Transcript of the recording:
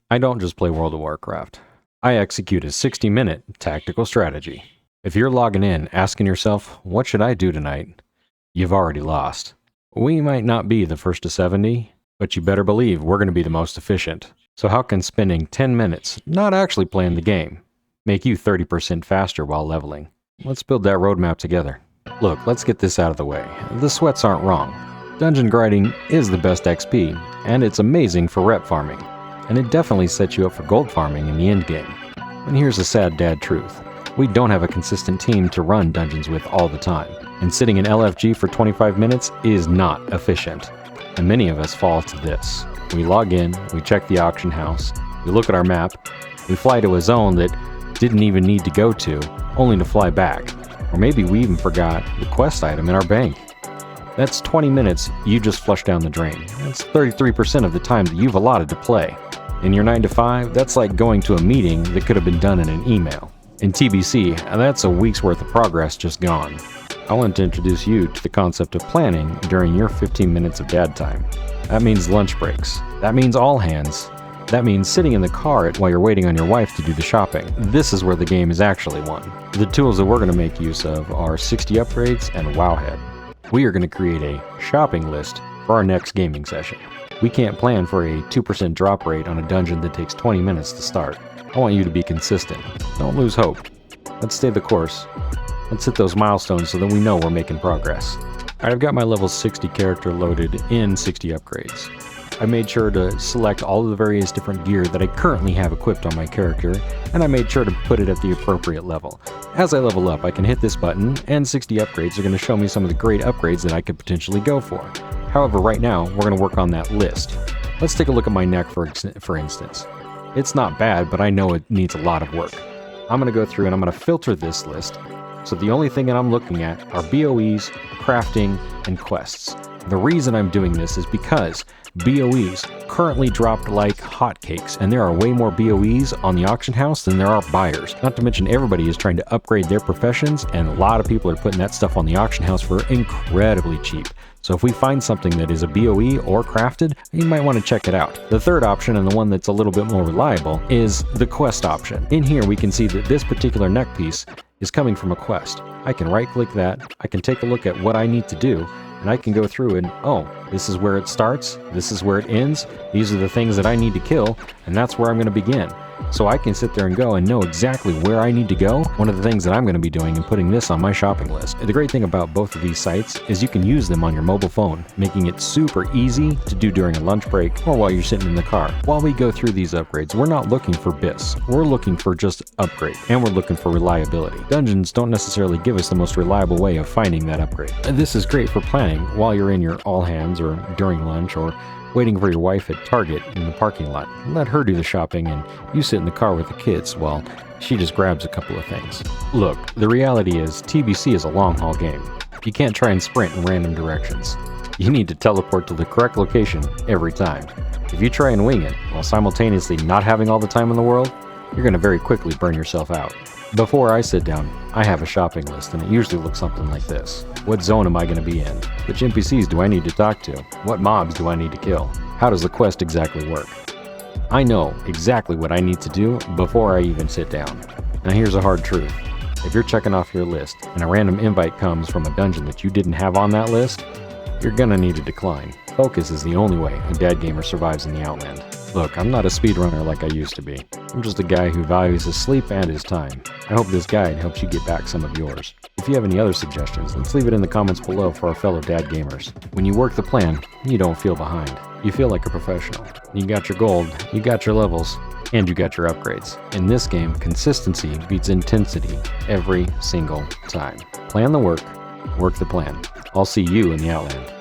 I don't just play World of Warcraft. I execute a 60-minute tactical strategy. If you're logging in asking yourself, what should I do tonight? You've already lost. We might not be the first to 70, but you better believe we're going to be the most efficient. So how can spending 10 minutes not actually playing the game make you 30% faster while leveling? Let's build that roadmap together. Look, let's get this out of the way. The sweats aren't wrong. Dungeon grinding is the best XP, and it's amazing for rep farming. And it definitely sets you up for gold farming in the endgame. And here's the sad dad truth. We don't have a consistent team to run dungeons with all the time. And sitting in LFG for 25 minutes is not efficient. And many of us fall to this. We log in, we check the auction house, we look at our map, we fly to a zone that didn't even need to go to, only to fly back. Or maybe we even forgot the quest item in our bank. That's 20 minutes you just flushed down the drain. That's 33% of the time that you've allotted to play. In your 9 to 5, that's like going to a meeting that could have been done in an email. In TBC, that's a week's worth of progress just gone. I want to introduce you to the concept of planning during your 15 minutes of dad time. That means lunch breaks. That means all hands. That means sitting in the car while you're waiting on your wife to do the shopping. This is where the game is actually won. The tools that we're going to make use of are 60 upgrades and Wowhead. We are going to create a shopping list for our next gaming session. We can't plan for a 2% drop rate on a dungeon that takes 20 minutes to start. I want you to be consistent. Don't lose hope. Let's stay the course. Let's hit those milestones so that we know we're making progress. Alright, I've got my level 60 character loaded in 60 upgrades. I made sure to select all of the various different gear that I currently have equipped on my character, and I made sure to put it at the appropriate level. As I level up, I can hit this button, and 60 upgrades are going to show me some of the great upgrades that I could potentially go for. However, right now, we're going to work on that list. Let's take a look at my neck for instance. It's not bad, but I know it needs a lot of work. I'm going to go through and I'm going to filter this list, so the only thing that I'm looking at are BOEs, crafting, and quests. The reason I'm doing this is because BOEs currently dropped like hotcakes, and there are way more BOEs on the auction house than there are buyers. Not to mention everybody is trying to upgrade their professions, and a lot of people are putting that stuff on the auction house for incredibly cheap. So if we find something that is a BOE or crafted, you might want to check it out. The third option, and the one that's a little bit more reliable, is the quest option. In here we can see that this particular neck piece is coming from a quest. I can right click that, I can take a look at what I need to do, and I can go through and, oh, this is where it starts, this is where it ends, these are the things that I need to kill, and that's where I'm going to begin. So I can sit there and go and know exactly where I need to go. One of the things that I'm going to be doing and putting this on my shopping list. The great thing about both of these sites is you can use them on your mobile phone, making it super easy to do during a lunch break or while you're sitting in the car. While we go through these upgrades, we're not looking for BIS. We're looking for just upgrade, and we're looking for reliability. Dungeons don't necessarily give us the most reliable way of finding that upgrade. This is great for planning while you're in your all hands or during lunch or waiting for your wife at Target in the parking lot. Let her do the shopping and you sit in the car with the kids while she just grabs a couple of things. Look, the reality is TBC is a long haul game. You can't try and sprint in random directions. You need to teleport to the correct location every time. If you try and wing it while simultaneously not having all the time in the world, you're going to very quickly burn yourself out. Before I sit down, I have a shopping list, and it usually looks something like this. What zone am I going to be in? Which NPCs do I need to talk to? What mobs do I need to kill? How does the quest exactly work? I know exactly what I need to do before I even sit down. Now here's a hard truth. If you're checking off your list and a random invite comes from a dungeon that you didn't have on that list, you're going to need to decline. Focus is the only way a dad gamer survives in the Outland. Look, I'm not a speedrunner like I used to be. I'm just a guy who values his sleep and his time. I hope this guide helps you get back some of yours. If you have any other suggestions, let's leave it in the comments below for our fellow dad gamers. When you work the plan, you don't feel behind. You feel like a professional. You got your gold, you got your levels, and you got your upgrades. In this game, consistency beats intensity every single time. Plan the work the plan. I'll see you in the Outland.